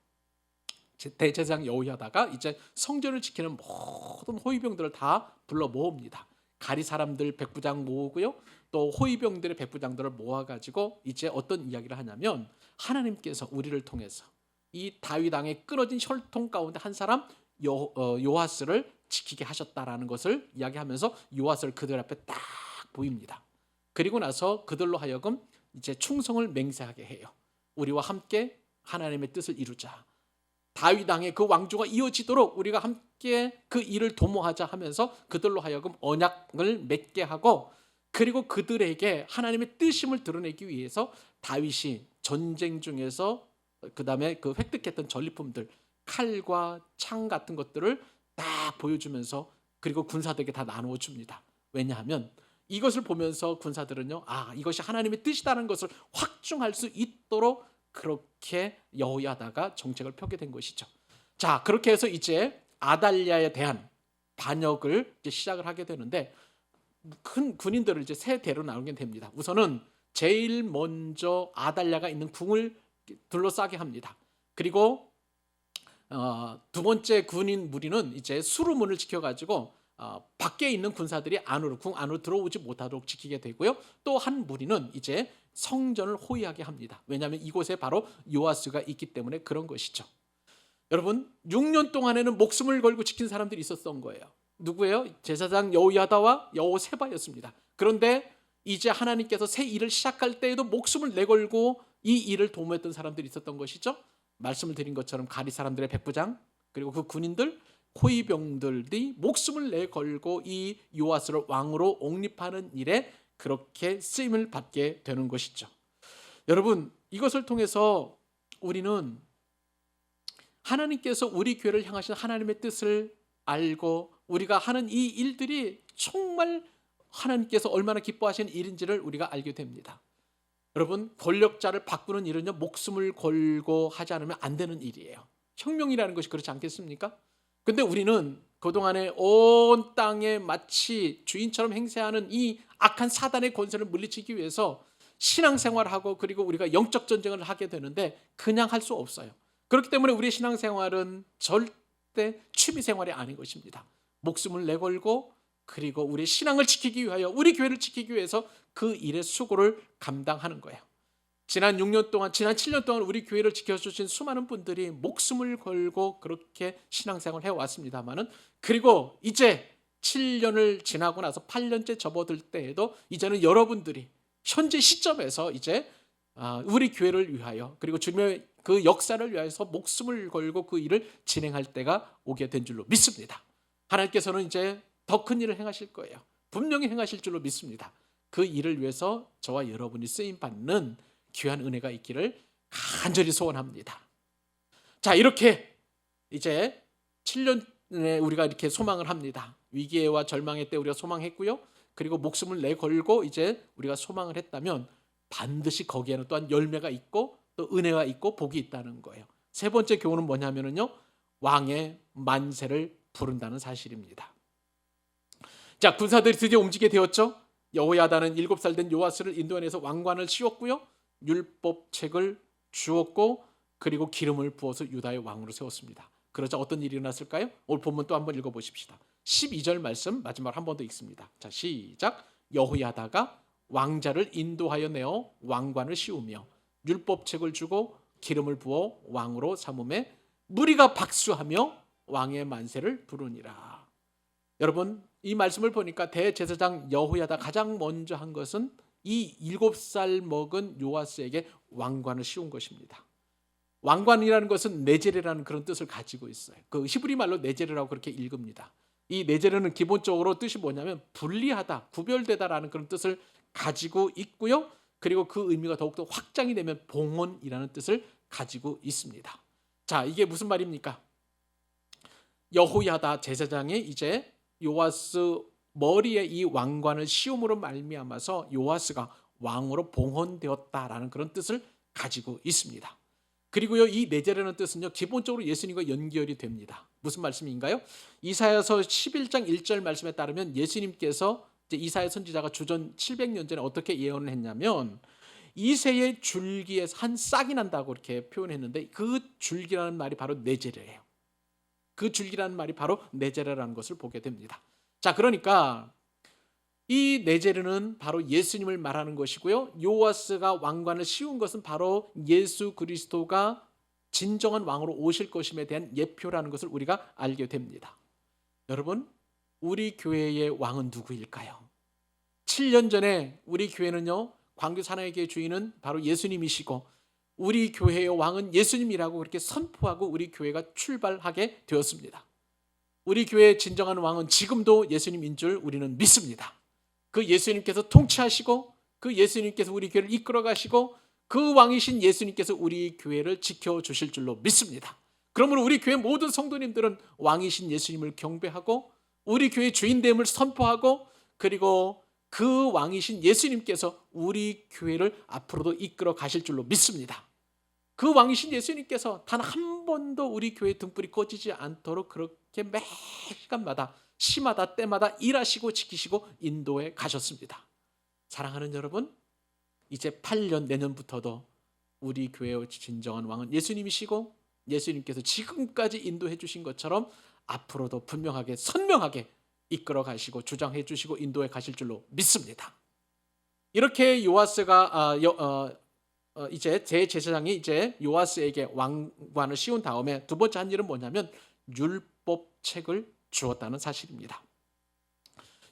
대제사장 여호야다가 이제 성전을 지키는 모든 호위병들을 다 불러 모읍니다. 가리 사람들 백부장 모으고요, 또 호위병들의 백부장들을 모아가지고 이제 어떤 이야기를 하냐면, 하나님께서 우리를 통해서 이 다윗 왕의 끊어진 혈통 가운데 한 사람 요아스를 지키게 하셨다라는 것을 이야기하면서 요아스를 그들 앞에 딱 보입니다. 그리고 나서 그들로 하여금 이제 충성을 맹세하게 해요. 우리와 함께 하나님의 뜻을 이루자, 다윗 왕의 그 왕조가 이어지도록 우리가 함께 그 일을 도모하자 하면서 그들로 하여금 언약을 맺게 하고, 그리고 그들에게 하나님의 뜻임을 드러내기 위해서 다윗이 전쟁 중에서 그 다음에 그 획득했던 전리품들, 칼과 창 같은 것들을 딱 보여주면서, 그리고 군사들에게 다 나누어 줍니다. 왜냐하면 이것을 보면서 군사들은요, 이것이 하나님의 뜻이라는 것을 확증할 수 있도록 그렇게 여호야다가 정책을 펴게 된 것이죠. 자, 그렇게 해서 이제 아달랴에 대한 반역을 이제 시작을 하게 되는데, 큰 군인들을 이제 세 대로 나누게 됩니다. 우선은 제일 먼저 아달랴가 있는 궁을 둘러싸게 합니다. 그리고 두 번째 군인 무리는 이제 수루문을 지켜가지고 밖에 있는 군사들이 궁 안으로 들어오지 못하도록 지키게 되고요. 또 한 무리는 이제 성전을 호위하게 합니다. 왜냐하면 이곳에 바로 요아스가 있기 때문에 그런 것이죠. 여러분, 6년 동안에는 목숨을 걸고 지킨 사람들이 있었던 거예요. 누구예요? 제사장 여호야다와 여호세바였습니다. 그런데 이제 하나님께서 새 일을 시작할 때에도 목숨을 내걸고 이 일을 도모했던 사람들이 있었던 것이죠. 말씀을 드린 것처럼 가리 사람들의 백부장, 그리고 그 군인들, 호위병들이 목숨을 내걸고 이 요아스를 왕으로 옹립하는 일에 그렇게 쓰임을 받게 되는 것이죠. 여러분, 이것을 통해서 우리는 하나님께서 우리 교회를 향하신 하나님의 뜻을 알고 우리가 하는 이 일들이 정말 하나님께서 얼마나 기뻐하시는 일인지를 우리가 알게 됩니다. 여러분, 권력자를 바꾸는 일은요, 목숨을 걸고 하지 않으면 안 되는 일이에요. 혁명이라는 것이 그렇지 않겠습니까? 근데 우리는 그동안에 온 땅에 마치 주인처럼 행세하는 이 악한 사단의 권세를 물리치기 위해서 신앙생활을 하고, 그리고 우리가 영적 전쟁을 하게 되는데 그냥 할 수 없어요. 그렇기 때문에 우리의 신앙생활은 절대 취미생활이 아닌 것입니다. 목숨을 내걸고 그리고 우리의 신앙을 지키기 위하여, 우리 교회를 지키기 위해서 그 일의 수고를 감당하는 거예요. 지난 6년 동안, 지난 7년 동안 우리 교회를 지켜주신 수많은 분들이 목숨을 걸고 그렇게 신앙생활을 해왔습니다만은, 그리고 이제 7년을 지나고 나서 8년째 접어들 때에도 이제는 여러분들이 현재 시점에서 이제 우리 교회를 위하여, 그리고 주님의 그 역사를 위하여서 목숨을 걸고 그 일을 진행할 때가 오게 된 줄로 믿습니다. 하나님께서는 이제 더 큰 일을 행하실 거예요. 분명히 행하실 줄로 믿습니다. 그 일을 위해서 저와 여러분이 쓰임받는 귀한 은혜가 있기를 간절히 소원합니다. 자, 이렇게 이제 7년에 우리가 이렇게 소망을 합니다. 위기와 절망의 때 우리가 소망했고요. 그리고 목숨을 내걸고 이제 우리가 소망을 했다면 반드시 거기에는 또한 열매가 있고 또 은혜가 있고 복이 있다는 거예요. 세 번째 교훈은 뭐냐면요, 왕의 만세를 부른다는 사실입니다. 자, 군사들이 드디어 움직이게 되었죠. 여호야다는 7살 된 요아스를 인도해내서 왕관을 씌웠고요, 율법책을 주었고, 그리고 기름을 부어서 유다의 왕으로 세웠습니다. 그러자 어떤 일이 일어났을까요? 오늘 본문 또 한번 읽어보십시다. 12절 말씀 마지막 한 번 더 읽습니다. 자, 시작. 여호야다가 왕자를 인도하여 내어 왕관을 씌우며 율법책을 주고 기름을 부어 왕으로 삼음에 무리가 박수하며 왕의 만세를 부르니라. 여러분, 이 말씀을 보니까 대제사장 여호야다 가장 먼저 한 것은 이 7살 먹은 요아스에게 왕관을 씌운 것입니다. 왕관이라는 것은 네제르라는 그런 뜻을 가지고 있어요. 그 히브리 말로 네제르라고 그렇게 읽습니다. 이 네제르는 기본적으로 뜻이 뭐냐면 분리하다, 구별되다라는 그런 뜻을 가지고 있고요. 그리고 그 의미가 더욱더 확장이 되면 봉헌이라는 뜻을 가지고 있습니다. 자, 이게 무슨 말입니까? 여호야다 제사장이 이제 요아스 머리에 이 왕관을 씌움으로 말미암아서 요아스가 왕으로 봉헌되었다라는 그런 뜻을 가지고 있습니다. 그리고요, 이 네제르라는 뜻은요, 기본적으로 예수님과 연결이 됩니다. 무슨 말씀인가요? 이사야서 11장 1절 말씀에 따르면 예수님께서 이제 이사야 선지자가 주전 700년 전에 어떻게 예언을 했냐면, 이새의 줄기에서 한 싹이 난다고 이렇게 표현했는데, 그 줄기라는 말이 바로 네제르예요. 그 줄기라는 말이 바로 네제르라는 것을 보게 됩니다. 자, 그러니까 이 네제르는 바로 예수님을 말하는 것이고요, 요아스가 왕관을 씌운 것은 바로 예수 그리스도가 진정한 왕으로 오실 것임에 대한 예표라는 것을 우리가 알게 됩니다. 여러분, 우리 교회의 왕은 누구일까요? 7년 전에 우리 교회는요, 광교 사나이교회 주인은 바로 예수님이시고 우리 교회의 왕은 예수님이라고 그렇게 선포하고 우리 교회가 출발하게 되었습니다. 우리 교회의 진정한 왕은 지금도 예수님인 줄 우리는 믿습니다. 그 예수님께서 통치하시고 그 예수님께서 우리 교회를 이끌어 가시고 그 왕이신 예수님께서 우리 교회를 지켜주실 줄로 믿습니다. 그러므로 우리 교회 모든 성도님들은 왕이신 예수님을 경배하고 우리 교회의 주인됨을 선포하고, 그리고 그 왕이신 예수님께서 우리 교회를 앞으로도 이끌어 가실 줄로 믿습니다. 그 왕이신 예수님께서 단 한 번도 우리 교회 등불이 꺼지지 않도록 그렇게 매 시간마다 시마다 때마다 일하시고 지키시고 인도해 가셨습니다. 사랑하는 여러분, 이제 8년 내년부터도 우리 교회의 진정한 왕은 예수님이시고 예수님께서 지금까지 인도해 주신 것처럼 앞으로도 분명하게 선명하게 이끌어 가시고 주장해 주시고 인도해 가실 줄로 믿습니다. 이렇게 요아스가 이제 대제사장이 이제 요아스에게 왕관을 씌운 다음에 두 번째 한 일은 뭐냐면 율법책을 주었다는 사실입니다.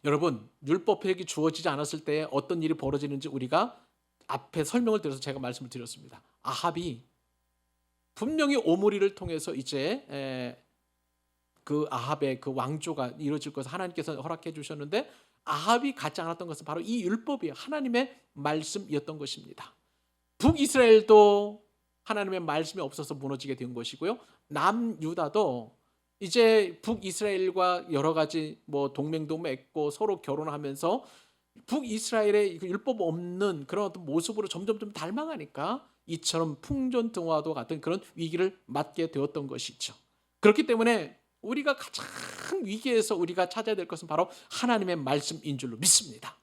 여러분, 율법책이 주어지지 않았을 때 어떤 일이 벌어지는지 우리가 앞에 설명을 드려서 제가 말씀을 드렸습니다. 아합이 분명히 오므리를 통해서 이제 그 아합의 그 왕조가 이루어질 것을 하나님께서 허락해 주셨는데, 아합이 갖지 않았던 것은 바로 이 율법이 하나님의 말씀이었던 것입니다. 북이스라엘도 하나님의 말씀이 없어서 무너지게 된 것이고요, 남유다도 이제 북이스라엘과 여러 가지 뭐 동맹도 맺고 서로 결혼하면서 북이스라엘의 율법 없는 그런 어떤 모습으로 점점 닮아가니까 이처럼 풍전등화도 같은 그런 위기를 맞게 되었던 것이죠. 그렇기 때문에 우리가 가장 위기에서 우리가 찾아야 될 것은 바로 하나님의 말씀인 줄로 믿습니다.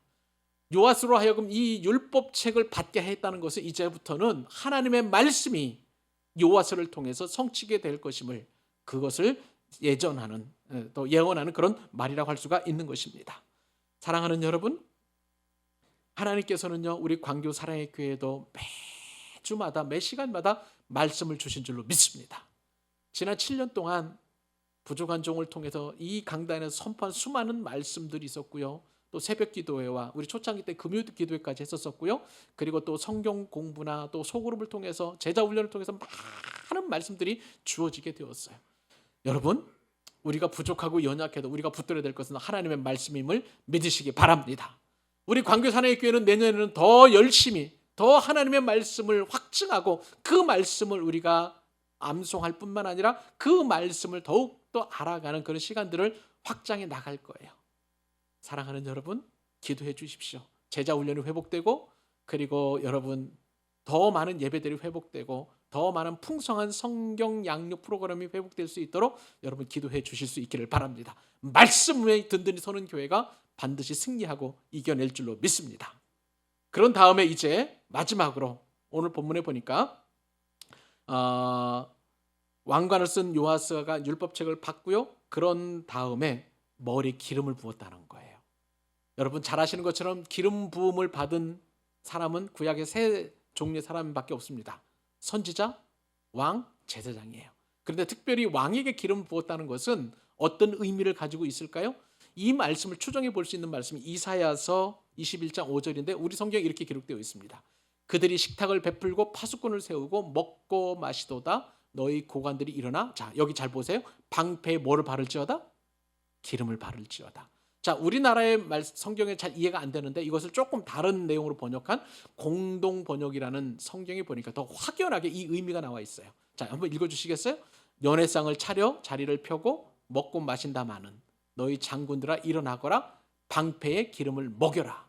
요아스로 하여금 이 율법책을 받게 했다는 것은 이제부터는 하나님의 말씀이 요아스를 통해서 성취게 될 것임을, 그것을 예전하는 또 예언하는 그런 말이라고 할 수가 있는 것입니다. 사랑하는 여러분, 하나님께서는요 우리 광교 사랑의 교회에도 매주마다 매 시간마다 말씀을 주신 줄로 믿습니다. 지난 7년 동안 부족한 종을 통해서 이 강단에서 선포한 수많은 말씀들이 있었고요. 또 새벽 기도회와 우리 초창기 때 금요 기도회까지 했었고요. 그리고 또 성경 공부나 또 소그룹을 통해서 제자 훈련을 통해서 많은 말씀들이 주어지게 되었어요. 여러분, 우리가 부족하고 연약해도 우리가 붙들어야 될 것은 하나님의 말씀임을 믿으시기 바랍니다. 우리 광교 사랑의 교회는 내년에는 더 열심히 더 하나님의 말씀을 확증하고 그 말씀을 우리가 암송할 뿐만 아니라 그 말씀을 더욱더 알아가는 그런 시간들을 확장해 나갈 거예요. 사랑하는 여러분, 기도해 주십시오. 제자 훈련이 회복되고 그리고 여러분 더 많은 예배들이 회복되고 더 많은 풍성한 성경 양육 프로그램이 회복될 수 있도록 여러분 기도해 주실 수 있기를 바랍니다. 말씀 위에 든든히 서는 교회가 반드시 승리하고 이겨낼 줄로 믿습니다. 그런 다음에 이제 마지막으로 오늘 본문에 보니까 왕관을 쓴 요아스가 율법책을 받고요. 그런 다음에 머리에 기름을 부었다는 거예요. 여러분 잘 아시는 것처럼 기름 부음을 받은 사람은 구약의 세 종류의 사람밖에 없습니다. 선지자, 왕, 제사장이에요. 그런데 특별히 왕에게 기름 부었다는 것은 어떤 의미를 가지고 있을까요? 이 말씀을 추정해 볼 수 있는 말씀이 이사야서 21장 5절인데 우리 성경에 이렇게 기록되어 있습니다. 그들이 식탁을 베풀고 파수꾼을 세우고 먹고 마시도다 너희 고관들이 일어나. 자, 여기 잘 보세요. 방패에 뭐를 바를지어다? 기름을 바를지어다. 자, 우리나라의 성경에 잘 이해가 안 되는데 이것을 조금 다른 내용으로 번역한 공동 번역이라는 성경에 보니까 더 확연하게 이 의미가 나와 있어요. 자, 한번 읽어주시겠어요? 연회상을 차려 자리를 펴고 먹고 마신다마는 너희 장군들아 일어나거라 방패에 기름을 먹여라.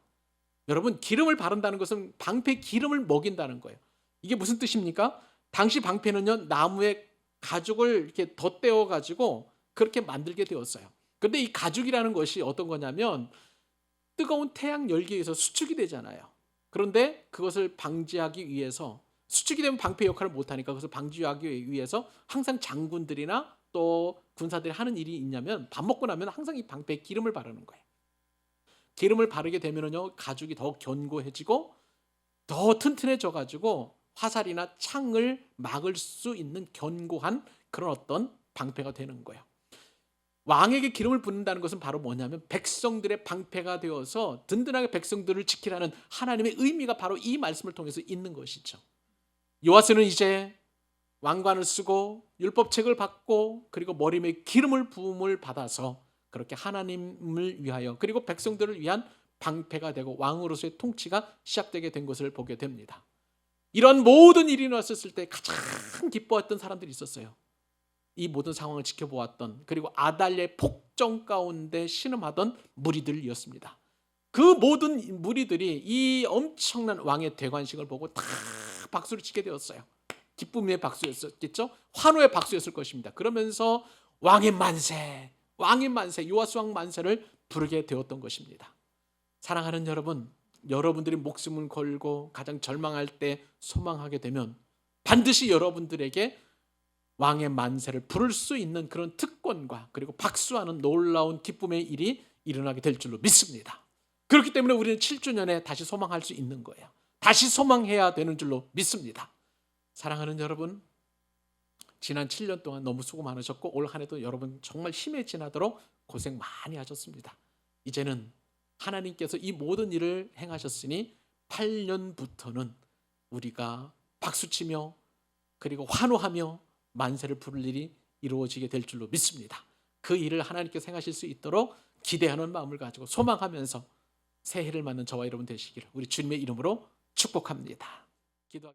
여러분 기름을 바른다는 것은 방패에 기름을 먹인다는 거예요. 이게 무슨 뜻입니까? 당시 방패는요 나무에 가죽을 이렇게 덧대어 가지고 그렇게 만들게 되었어요. 그런데 이 가죽이라는 것이 어떤 거냐면 뜨거운 태양 열기에 의해서 수축이 되잖아요. 그런데 그것을 방지하기 위해서 수축이 되면 방패 역할을 못하니까 그것을 방지하기 위해서 항상 장군들이나 또 군사들이 하는 일이 있냐면 밥 먹고 나면 항상 이 방패에 기름을 바르는 거예요. 기름을 바르게 되면은요 가죽이 더 견고해지고 더 튼튼해져 가지고 화살이나 창을 막을 수 있는 견고한 그런 어떤 방패가 되는 거예요. 왕에게 기름을 붓는다는 것은 바로 뭐냐면 백성들의 방패가 되어서 든든하게 백성들을 지키라는 하나님의 의미가 바로 이 말씀을 통해서 있는 것이죠. 요아스는 이제 왕관을 쓰고 율법책을 받고 그리고 머리에 기름을 부음을 받아서 그렇게 하나님을 위하여 그리고 백성들을 위한 방패가 되고 왕으로서의 통치가 시작되게 된 것을 보게 됩니다. 이런 모든 일이 일어났을 때 가장 기뻐했던 사람들이 있었어요. 이 모든 상황을 지켜보았던 그리고 아달랴의 폭정 가운데 신음하던 무리들이었습니다. 그 모든 무리들이 이 엄청난 왕의 대관식을 보고 다 박수를 치게 되었어요. 기쁨의 박수였겠죠? 환호의 박수였을 것입니다. 그러면서 왕의 만세, 왕의 만세, 요아스 왕 만세를 부르게 되었던 것입니다. 사랑하는 여러분, 여러분들이 목숨을 걸고 가장 절망할 때 소망하게 되면 반드시 여러분들에게 왕의 만세를 부를 수 있는 그런 특권과 그리고 박수하는 놀라운 기쁨의 일이 일어나게 될 줄로 믿습니다. 그렇기 때문에 우리는 7주년에 다시 소망할 수 있는 거예요. 다시 소망해야 되는 줄로 믿습니다. 사랑하는 여러분, 지난 7년 동안 너무 수고 많으셨고 올 한 해도 여러분 정말 힘에 지나도록 고생 많이 하셨습니다. 이제는 하나님께서 이 모든 일을 행하셨으니 8년부터는 우리가 박수치며 그리고 환호하며 만세를 부를 일이 이루어지게 될 줄로 믿습니다. 그 일을 하나님께서 행하실 수 있도록 기대하는 마음을 가지고 소망하면서 새해를 맞는 저와 여러분 되시기를 우리 주님의 이름으로 축복합니다.